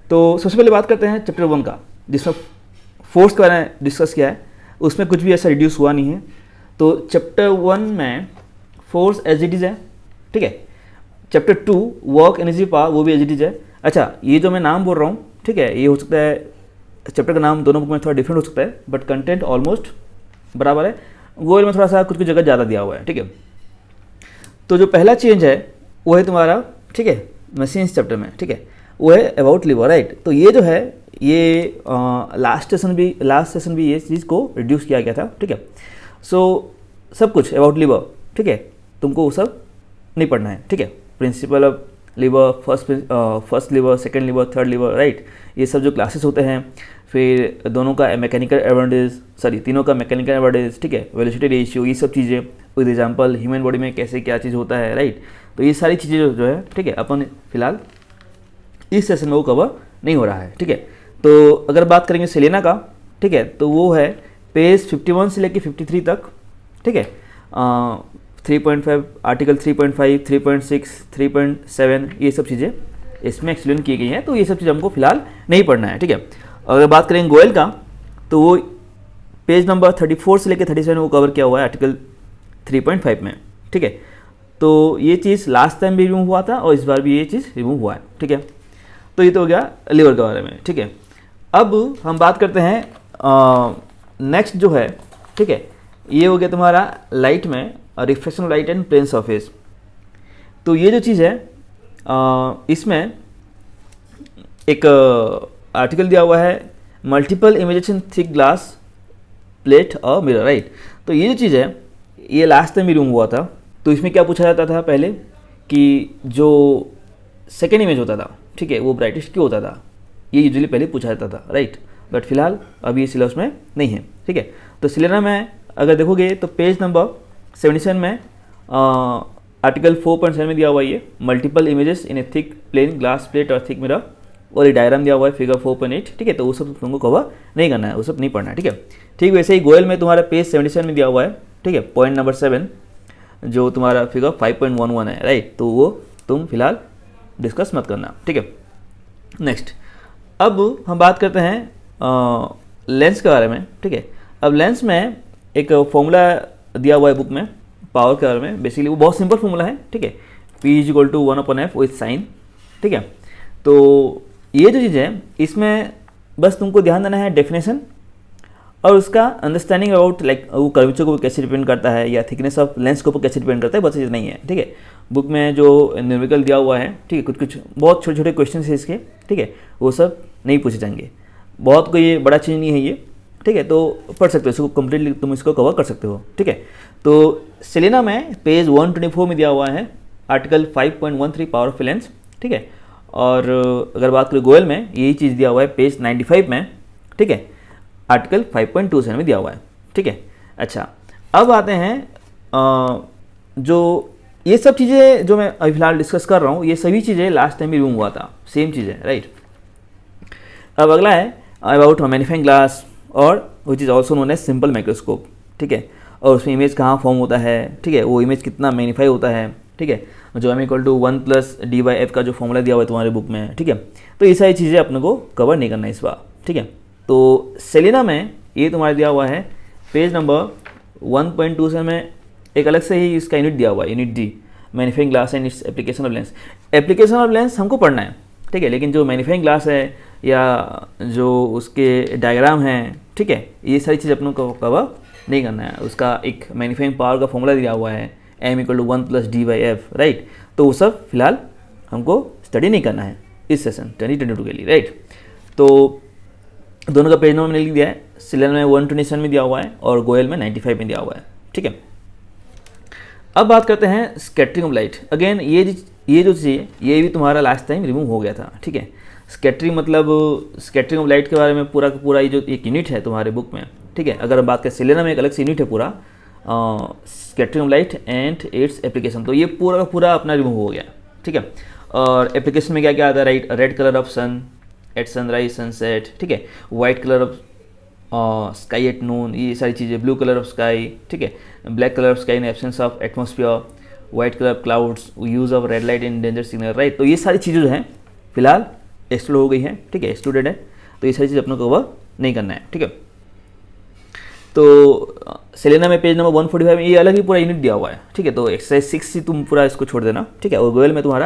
तो सबसे पहले बात करते हैं चैप्टर 1 का, जिसमें फोर्स के बारे में डिस्कस किया है। उसमें कुछ भी ऐसा रिड्यूस हुआ नहीं है। तो चैप्टर 1 में फोर्स एज इट इज़ है, ठीक है। चैप्टर 2 वर्क एनर्जी पावर, वो भी एज इट इज़ है। अच्छा, ये जो मैं नाम बोल रहा हूँ, ठीक है, ये हो सकता है चैप्टर का नाम दोनों बुक में थोड़ा डिफरेंट हो सकता है, बट कंटेंट ऑलमोस्ट बराबर है। गोल में थोड़ा सा कुछ कुछ जगह ज़्यादा दिया हुआ है, ठीक है। तो जो पहला चेंज है वो है तुम्हारा, ठीक है, मशीन्स चैप्टर में, ठीक है, वो है अबाउट लीवर, राइट। तो ये जो है ये लास्ट सेशन भी ये चीज़ को रिड्यूस किया गया था, ठीक है। सो सब कुछ अबाउट लीवर, ठीक है, तुमको वो सब नहीं पढ़ना है, ठीक है। Principle of lever, first lever, second lever, third lever, right, ये सब जो क्लासेस होते हैं, फिर दोनों का मैकेनिकल एडवांटेज, तीनों का मैकेनिकल एडवांटेज, ठीक है, वेलोसिटी रेशियो, ये सब चीज़ें, विद एग्जांपल ह्यूमन बॉडी में कैसे क्या चीज़ होता है, राइट। तो ये सारी चीज़ें जो है, ठीक है, अपन फिलहाल इस सेशन में वो कवर नहीं हो रहा है, ठीक है। तो अगर बात करेंगे सेलेना का, ठीक है, तो वो है पेज 51 से लेके 53 तक, ठीक है। 3.5 आर्टिकल 3.5, 3.6, 3.7 ये सब चीज़ें इसमें एक्सप्लेन की गई हैं। तो ये सब चीज़ हमको फिलहाल नहीं पढ़ना है, ठीक है। अगर बात करेंगे गोयल का, तो वो पेज नंबर 34 से लेकर 37 वो कवर किया हुआ है आर्टिकल 3.5 में, ठीक है। तो ये चीज़ लास्ट टाइम भी रिमूव हुआ था और इस बार भी ये चीज़ रिमूव हुआ है, ठीक है। तो ये तो हो गया लीवर के बारे में, ठीक है। अब हम बात करते हैं नेक्स्ट जो है, ठीक है, ये हो गया तुम्हारा लाइट में reflection of light and plane surface. तो ये जो चीज़ है इसमें एक आर्टिकल दिया हुआ है मल्टीपल इमेजेस इन थिक ग्लास प्लेट और मिरर, राइट। तो ये जो चीज़ है ये लास्ट टाइम भी रिमूव हुआ था। तो इसमें क्या पूछा जाता था पहले कि जो सेकेंड इमेज होता था, ठीक है, वो ब्राइटेस्ट क्यों होता था, ये यूजुअली पहले पूछा जाता था, राइट। बट फिलहाल अभी ये सिलेबस में नहीं है, ठीक है। तो सिलेना में अगर देखोगे तो पेज नंबर 77 में आर्टिकल 4.7 में दिया हुआ ये multiple images in a thick plane glass plate और थिक मिरर, और ये डायग्राम दिया हुआ है फिगर 4.8, ठीक है। तो वो सब तुमको कवर नहीं करना है, वो सब नहीं पढ़ना है, ठीक है। ठीक वैसे ही गोयल में तुम्हारा पेज 77 में दिया हुआ है, ठीक है, पॉइंट नंबर 7 जो तुम्हारा फिगर 5.11 है, राइट। तो वो तुम फिलहाल डिस्कस मत करना, ठीक है। नेक्स्ट अब हम बात करते हैं लेंस के बारे में, ठीक है। अब लेंस में एक फॉर्मूला दिया हुआ है बुक में पावर के बारे में। बेसिकली वो बहुत सिंपल फॉर्मूला है, ठीक है, P=1/f विथ साइन, ठीक है। तो ये जो चीज़ है इसमें बस तुमको ध्यान देना है डेफिनेशन और उसका अंडरस्टैंडिंग अबाउट लाइक वो कर्वेचर को कैसे डिपेंड करता है या थिकनेस ऑफ लेंस के ऊपर कैसे डिपेंड करता है, बस चीज़ नहीं है, ठीक है। बुक में जो न्यूमेरिकल दिया हुआ है, ठीक है, कुछ कुछ बहुत छोटे छोटे क्वेश्चन है इसके, ठीक है, वो सब नहीं पूछे जाएंगे। बहुत कोई ये बड़ा चीज़ नहीं है ये, ठीक है। तो पढ़ सकते हो इसको कम्प्लीटली, तुम इसको कवर कर सकते हो, ठीक है। तो सेलेना में पेज 124 में दिया हुआ है आर्टिकल 5.13 पावर ऑफ लेंस, ठीक है। और अगर बात करें गोयल में यही चीज़ दिया हुआ है पेज 95 में, ठीक है, आर्टिकल 5.27 में दिया हुआ है, ठीक है। अच्छा, अब आते हैं जो ये सब चीज़ें जो मैं अभी फिलहाल डिस्कस कर रहा हूँ, ये सभी चीज़ें लास्ट टाइम भी रिमूव हुआ था, सेम चीज़ है, राइट। अब अगला है अबाउट मैग्नीफाइंग ग्लास और which is also known as simple microscope, ठीक है। और उसमें इमेज कहाँ फॉर्म होता है, ठीक है, वो इमेज कितना मैग्नीफाई होता है, ठीक है, जो m=1+d/f का जो फॉर्मूला दिया हुआ है तुम्हारे बुक में, ठीक है। तो ये सारी चीज़ें अपने को कवर नहीं करना है इस बार, ठीक है। तो सेलेना में ये तुम्हारा दिया हुआ है पेज नंबर 1.27 में एक अलग से ही इसका यूनिट दिया हुआ है, unit D, magnifying glass and its application of lens. Application of lens हमको पढ़ना है, ठीक है, लेकिन जो मैग्नीफाइंग ग्लास है या जो उसके डायग्राम हैं, ठीक है, ये सारी चीज़ अपनों को कवर नहीं करना है। उसका एक मैग्नीफाइंग पावर का फॉर्मूला दिया हुआ है m=1+d/f, राइट। तो वो सब फिलहाल हमको स्टडी नहीं करना है इस सेशन 2022 के लिए, राइट। तो दोनों का पेज नंबर मैंने लिख दिया है, सिलेना में 127 में दिया हुआ है और गोयल में 95 में दिया हुआ है, ठीक है। अब बात करते हैं स्कैटरिंग ऑफ लाइट। अगेन ये जो चीज़ ये भी तुम्हारा लास्ट टाइम रिमूव हो गया था, ठीक है। स्कैटरिंग मतलब स्कैटरिंग ऑफ लाइट के बारे में पूरा का पूरा ये जो एक यूनिट है तुम्हारे बुक में, ठीक है। अगर हम बात करें सिलेना में एक अलग से यूनिट है पूरा scattering of light and its application, तो ये पूरा का पूरा अपना रिमूव हो गया, ठीक है। और एप्लीकेशन में क्या क्या आता है, right, red colour of sun at sunrise sunset, ठीक है, white colour of sky at noon, ये सारी चीज़ें, ब्लू कलर ऑफ स्काई, ठीक है, black colour of sky in absence of atmosphere, white colour of clouds, use of red light in danger signal, right. तो ये सारी चीज़ें जो हैं फिलहाल एक्सक्लूड हो गई है, ठीक है, एक्सक्लूडेड है, तो ये सारी चीज़ अपने को कवर नहीं करना है, ठीक है। तो सेलेना में पेज नंबर 145 में ये अलग ही पूरा यूनिट दिया हुआ है, ठीक है। तो एक्सरसाइज 6 से तुम पूरा इसको छोड़ देना, ठीक है। और गोयल में तुम्हारा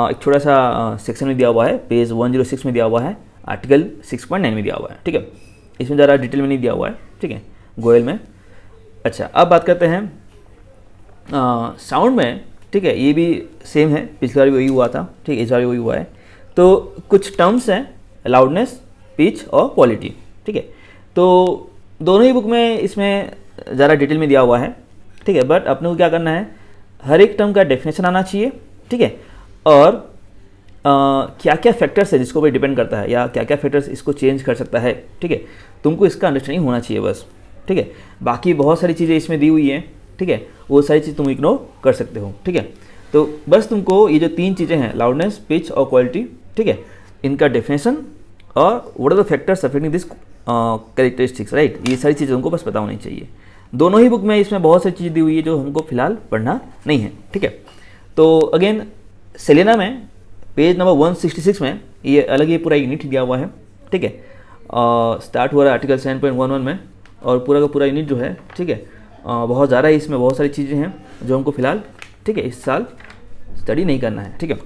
एक छोटा सा सेक्शन में दिया हुआ है, पेज 106 में दिया हुआ है, आर्टिकल 6.9 में दिया हुआ है, ठीक है। इसमें ज़्यादा डिटेल में नहीं दिया हुआ है, ठीक है, गोयल में। अच्छा, अब बात करते हैं साउंड में, ठीक है। ये भी सेम है, पिछली बार भी वही हुआ था, ठीक है, इस बार भी वही हुआ है। तो कुछ टर्म्स हैं, लाउडनेस, पिच और क्वालिटी, ठीक है। तो दोनों ही बुक में इसमें ज़्यादा डिटेल में दिया हुआ है, ठीक है। बट अपने को क्या करना है, हर एक टर्म का डेफिनेशन आना चाहिए, ठीक है। और क्या क्या फैक्टर्स है जिसको भी डिपेंड करता है, या क्या क्या फैक्टर्स इसको चेंज कर सकता है, ठीक है। तुमको इसका अंडरस्टैंडिंग होना चाहिए बस, ठीक है। बाकी बहुत सारी चीज़ें इसमें दी हुई हैं, ठीक है, वो सारी चीज़ तुम इग्नोर कर सकते हो, ठीक है। तो बस तुमको ये जो 3 चीज़ें हैं, लाउडनेस, पिच और क्वालिटी, ठीक है, इनका डेफिनेशन और what are the factors affecting this characteristics, right, ये सारी चीज़ें तुमको बस पता होनी चाहिए। दोनों ही बुक में इसमें बहुत सारी चीज़ें दी हुई है जो हमको फिलहाल पढ़ना नहीं है, ठीक है। तो अगेन सेलेना में पेज नंबर 166 में ये अलग ही पूरा यूनिट दिया हुआ है, ठीक है। स्टार्ट हुआ है आर्टिकल 7.11 में, और पूरा का पूरा यूनिट जो है, ठीक है, बहुत ज़्यादा है, इसमें बहुत सारी चीज़ें हैं जो हमको फिलहाल, ठीक है, इस साल स्टडी नहीं करना है, ठीक है।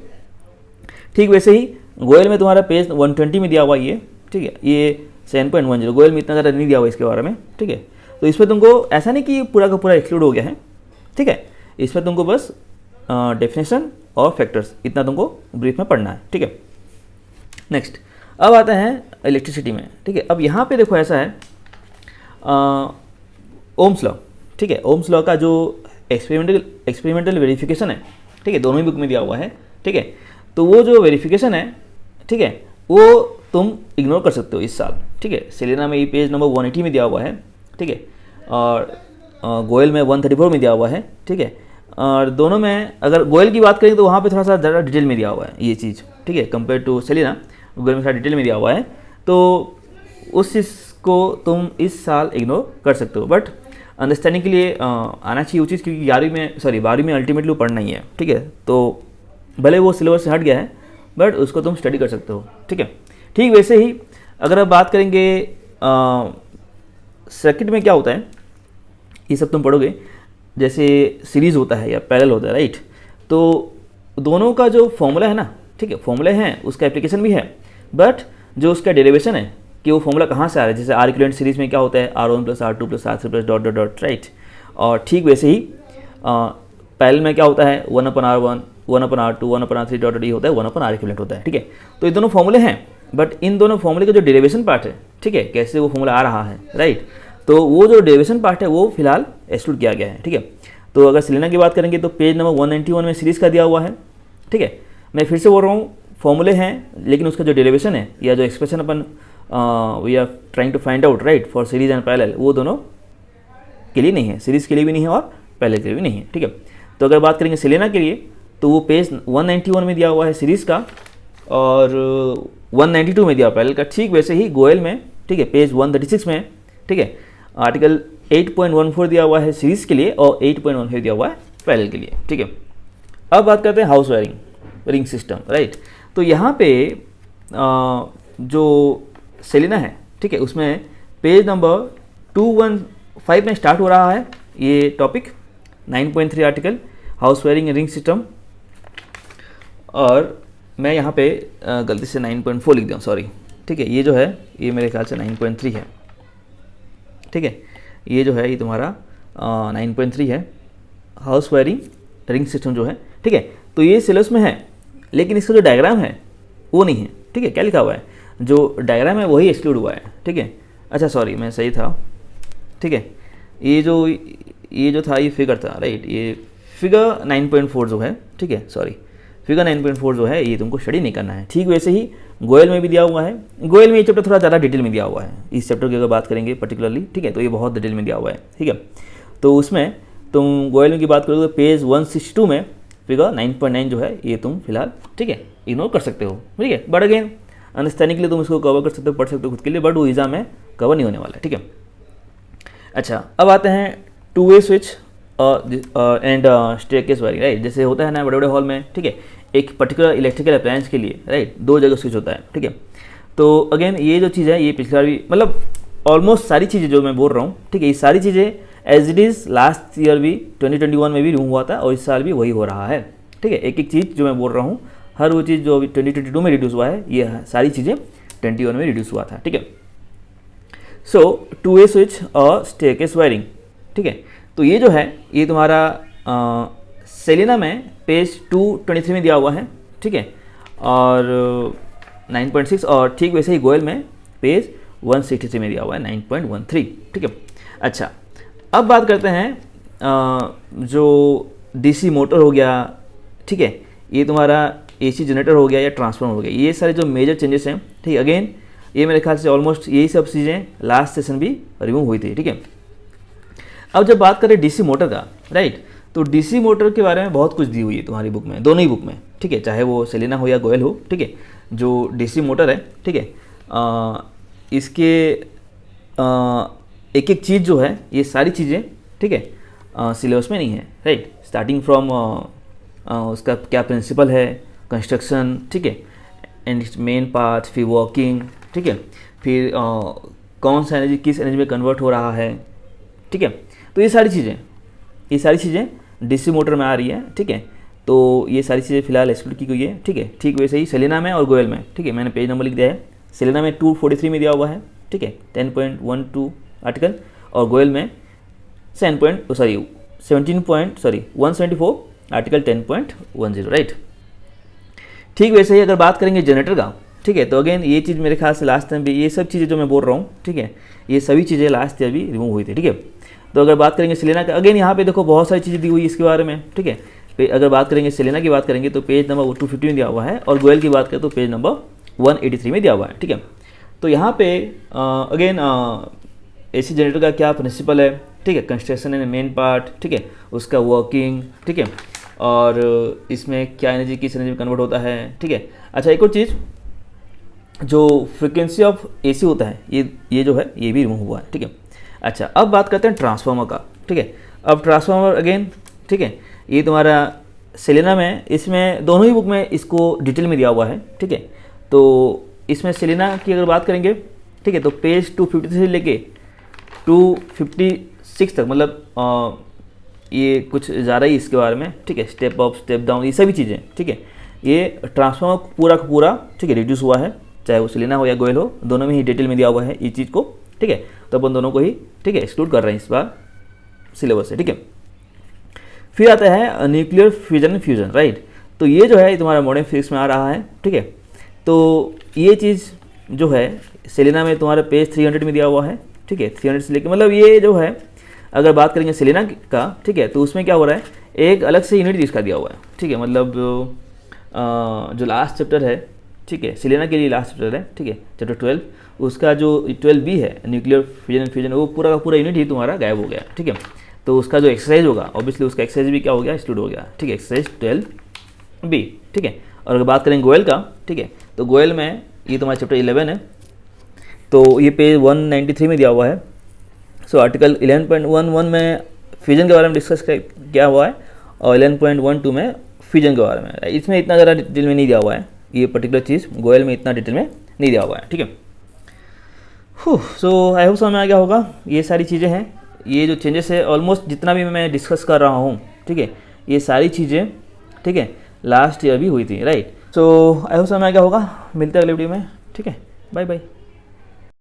ठीक वैसे ही गोयल में तुम्हारा पेज 120 में दिया हुआ ये, ठीक है, ये 7.10, गोयल में इतना ज़्यादा नहीं दिया हुआ इसके बारे में, ठीक है। तो इसमें तुमको ऐसा नहीं कि पूरा का पूरा एक्सक्लूड हो गया है, ठीक है, इसमें तुमको बस डेफिनेशन और फैक्टर्स इतना तुमको ब्रीफ में पढ़ना है, ठीक है। नेक्स्ट, अब आते हैं इलेक्ट्रिसिटी में, ठीक है। अब यहाँ पे देखो ऐसा है, ओम्स लॉ, ठीक है, ओम्स लॉ का जो एक्सपेरिमेंटल वेरिफिकेशन है, ठीक है, दोनों ही बुक में दिया हुआ है, ठीक है। तो वो जो वेरिफिकेशन है, ठीक है, वो तुम इग्नोर कर सकते हो इस साल, ठीक है। सेलेना में ये पेज नंबर 180 में दिया हुआ है, ठीक है, और गोयल में 134 में दिया हुआ है, ठीक है। और दोनों में अगर गोयल की बात करें तो वहाँ पे थोड़ा सा ज़्यादा डिटेल में दिया हुआ है ये चीज़, ठीक है, कंपेयर टू सेलेना, गोयल में थोड़ा डिटेल में दिया हुआ है। तो उस चीज़ को तुम इस साल इग्नोर कर सकते हो, बट अंडरस्टैंडिंग के लिए आना चाहिए वो चीज़, क्योंकि 12वीं में अल्टीमेटली पढ़ना ही है, ठीक है। तो भले वो सिलेबस से हट गया है, बट उसको तुम स्टडी कर सकते हो, ठीक है। ठीक वैसे ही अगर आप बात करेंगे सर्किट में क्या होता है, ये सब तुम पढ़ोगे, जैसे सीरीज़ होता है या पैरेलल होता है, राइट। तो दोनों का जो फॉर्मूला है ना, ठीक है, फॉर्मूले हैं, उसका एप्लीकेशन भी है, बट जो उसका डेरिवेशन है कि वो फॉर्मूला कहाँ से आ रहा है, जैसे आर इक्विवेलेंट सीरीज़ में क्या होता है, R1 + R2 + R3 + dot dot dot, right. और ठीक वैसे ही पैरेलल में क्या होता है, 1/R1, 1/R2, 1/R3 dot dot, ये होता है 1/R इक्विवेलेंट होता है, ठीक है। तो ये दोनों फॉर्मूले हैं, बट इन दोनों फॉर्मूले का जो डेरिवेशन पार्ट है, ठीक है, कैसे वो फॉर्मूला आ रहा है, राइट, तो वो जो डेरिवेशन पार्ट है वो फिलहाल एक्सक्लूड किया गया है, ठीक है। तो अगर सेलेना की बात करेंगे तो पेज नंबर 191 में सीरीज़ का दिया हुआ है, ठीक है। मैं फिर से बोल रहा हूँ, फॉर्मूले हैं, लेकिन उसका जो डेरिवेशन है या जो एक्सप्रेशन अपन we are trying to find out, right, for series and parallel, वो दोनों के लिए नहीं है, सीरीज़ के लिए भी नहीं है और पैरेलल के लिए भी नहीं है, ठीक है। तो अगर बात करेंगे सेलेना के लिए तो वो पेज 191 में दिया हुआ है सीरीज़ का, और 192 में दिया पैरेलल का। ठीक वैसे ही गोयल में, ठीक है, पेज 136 में, ठीक है, आर्टिकल 8.14 दिया हुआ है सीरीज़ के लिए और 8.15 दिया हुआ है पैरेलल के लिए, ठीक है। अब बात करते हैं house wiring ring system, right. तो यहाँ पे जो सेलेना है, ठीक है, उसमें पेज नंबर 215 में स्टार्ट हो रहा है ये topic, 9.3 article house wiring ring system, और मैं यहाँ पे गलती से 9.4 लिख दिया, सॉरी, ठीक है। ये जो है ये मेरे ख्याल से 9.3 है, ठीक है, ये जो है ये तुम्हारा 9.3 है, हाउस वायरिंग रिंग सिस्टम जो है, ठीक है। तो ये सिलेबस में है, लेकिन इसका जो डायग्राम है वो नहीं है, ठीक है। क्या लिखा हुआ है, जो डायग्राम है वही एक्सक्लूड हुआ है, ठीक है। अच्छा सॉरी, मैं सही था, ठीक है। ये जो था ये फिगर था, राइट, ये फिगर 9.4 जो है, ठीक है, सॉरी, फिगर 9.4 जो है ये तुमको स्टडी नहीं करना है। ठीक वैसे ही गोयल में भी दिया हुआ है, गोयल में ये चैप्टर थोड़ा ज़्यादा डिटेल में दिया हुआ है, इस चैप्टर की अगर बात करेंगे पर्टिकुलरली, ठीक है, तो ये बहुत डिटेल में दिया हुआ है, ठीक है। तो उसमें तुम गोयल में की बात करोगे तो पेज 162 में फिगर 9.9 जो है ये तुम फिलहाल, ठीक है, इग्नोर कर सकते हो, ठीक है। बट अगेन अंडरस्टैंडिंग के लिए तुम इसको कवर कर सकते हो, पढ़ सकते हो खुद के लिए, बट वो एग्जाम में कवर नहीं होने वाला है, ठीक है। अच्छा, अब आते हैं two way switch and staircase wiring, right. जैसे होता है ना बड़े बड़े हॉल में, ठीक है, एक पर्टिकुलर इलेक्ट्रिकल अप्लायंस के लिए, राइट, 2 जगह स्विच होता है, ठीक है। तो अगेन ये जो चीज़ है ये पिछली बार भी, मतलब ऑलमोस्ट सारी चीज़ें जो मैं बोल रहा हूँ, ठीक है, ये सारी चीज़ें as it is last year भी 2021 में भी रिमूव हुआ था और इस साल भी वही हो रहा है, ठीक है। एक एक चीज़ जो मैं बोल रहा हूँ, हर वो चीज़ जो अभी 2022 में रिड्यूस हुआ है, ये सारी चीज़ें 21 में रिड्यूस हुआ था, ठीक है। सो 2A स्विच और स्टेयरकेस वायरिंग, ठीक है। तो ये जो है ये तुम्हारा सेलेना में पेज 223 में दिया हुआ है, ठीक है, और 9.6, और ठीक वैसे ही गोयल में पेज 163 में दिया हुआ है 9.13, ठीक है। अच्छा, अब बात करते हैं जो डीसी मोटर हो गया, ठीक है, ये तुम्हारा एसी जनरेटर हो गया या ट्रांसफार्मर हो गया, ये सारे जो मेजर चेंजेस हैं, ठीक है। अगेन ये मेरे ख्याल से ऑलमोस्ट यही सब चीज़ें लास्ट सेशन भी रिमूव हुई थी, ठीक है। अब जब बात करें डीसी मोटर का, राइट, तो डीसी मोटर के बारे में बहुत कुछ दी हुई है तुम्हारी बुक में, दोनों ही बुक में, ठीक है, चाहे वो सेलेना हो या गोयल हो, ठीक है। जो डीसी मोटर है, ठीक है, इसके एक एक चीज़ जो है, ये सारी चीज़ें, ठीक है, सिलेबस में नहीं है, राइट। स्टार्टिंग फ्रॉम उसका क्या प्रिंसिपल है, कंस्ट्रक्शन, ठीक है, एंड मेन पार्ट, फिर वर्किंग, ठीक है, फिर कौन सा एनर्जी किस एनर्जी में कन्वर्ट हो रहा है, ठीक है। तो ये सारी चीज़ें डीसी मोटर में आ रही है, ठीक है। तो ये सारी चीज़ें फिलहाल एक्सक्लूड की गई है, ठीक है। ठीक वैसे ही सेलेना में और गोयल में, ठीक है, मैंने पेज नंबर लिख दिया है। सेलेना में 243 में दिया हुआ है, ठीक है, 10.12 आर्टिकल, और गोयल में 174 आर्टिकल 10.10, राइट। ठीक वैसे ही अगर बात करेंगे जनरेटर का, ठीक है, तो अगेन ये चीज़ मेरे ख्याल से लास्ट टाइम भी, ये सब चीज़ें जो मैं बोल रहा हूँ, ठीक है, ये सभी चीज़ें लास्ट ईयर भी रिमूव हुई थी, ठीक है। तो अगर बात करेंगे सेलेना का, अगेन यहाँ पे देखो बहुत सारी चीज़ें दी हुई है इसके बारे में, ठीक है। अगर बात करेंगे सेलेना की बात करेंगे तो पेज नंबर 250 में दिया हुआ है, और गोयल की बात करें तो पेज नंबर 183 में दिया हुआ है, ठीक है। तो यहाँ पे अगेन एसी जनरेटर का क्या प्रिंसिपल है, ठीक है, कंस्ट्रक्शन एंड मेन पार्ट, ठीक है, उसका वर्किंग, ठीक है, और इसमें क्या एनर्जी किस एनर्जी में कन्वर्ट होता है, ठीक है। अच्छा, एक और चीज़, जो फ्रिक्वेंसी ऑफ एसी होता है, ये जो है ये भी रिमूव हुआ है, ठीक है। अच्छा, अब बात करते हैं ट्रांसफार्मर का, ठीक है। अब ट्रांसफार्मर अगेन, ठीक है, ये तुम्हारा सेलेना में, इसमें दोनों ही बुक में इसको डिटेल में दिया हुआ है, ठीक है। तो इसमें सेलेना की अगर बात करेंगे, ठीक है, तो पेज 253 से लेके 256 तक, मतलब ये कुछ ज़्यादा ही इसके बारे में, ठीक है, स्टेप अप स्टेप डाउन, ये सभी चीज़ें, ठीक है, ये ट्रांसफार्मर पूरा का पूरा, ठीक है, रिड्यूस हुआ है, चाहे वो सेलेना हो या गोयल हो, दोनों में ही डिटेल में दिया हुआ है इस चीज़ को, ठीक है। तो अपन दोनों को ही, ठीक है, एक्सक्लूड कर रहे हैं इस बार सिलेबस से, ठीक है। फिर आता है न्यूक्लियर फ्यूजन, राइट। तो ये जो है तुम्हारा मॉडर्न फिजिक्स में आ रहा है, ठीक है। तो ये चीज़ जो है सेलेना में तुम्हारा पेज 300 में दिया हुआ है, ठीक है, 300 से लेकर, मतलब ये जो है अगर बात करेंगे सेलेना का, ठीक है, तो उसमें क्या हो रहा है, एक अलग से यूनिट इसका दिया हुआ है, ठीक है, मतलब जो लास्ट चैप्टर है, ठीक है, सेलेना के लिए लास्ट चैप्टर है, ठीक है, चैप्टर 12, उसका जो 12B है न्यूक्लियर फ्यूजन, वो पूरा का पूरा यूनिट ही तुम्हारा गायब हो गया, ठीक है। तो उसका जो एक्सरसाइज होगा, ऑब्वियसली उसका एक्सरसाइज भी क्या हो गया, एक्सक्लूड हो गया, ठीक है, एक्सरसाइज 12B, ठीक है। और अगर बात करेंगे गोयल का, ठीक है, तो गोयल में ये तुम्हारा चैप्टर 11 है, तो ये पेज 193 में दिया हुआ है। सो आर्टिकल 11.11 में फ्यूजन के बारे में डिस्कस किया हुआ है, और 11.12 में फ्यूजन के बारे में, इसमें इतना ज़्यादा डिटेल में नहीं दिया हुआ है, ये पर्टिकुलर चीज़ गोयल में इतना डिटेल में नहीं दिया हुआ है, ठीक है। सो आई होप समझ में आ गया होगा, ये सारी चीज़ें हैं, ये जो चेंजेस है ऑलमोस्ट जितना भी मैं डिस्कस कर रहा हूँ, ठीक है, ये सारी चीज़ें, ठीक है, लास्ट ईयर भी हुई थी, राइट। सो आई होप समझ में आ गया होगा, मिलते हैं अगले वीडियो में, ठीक है, बाय बाय।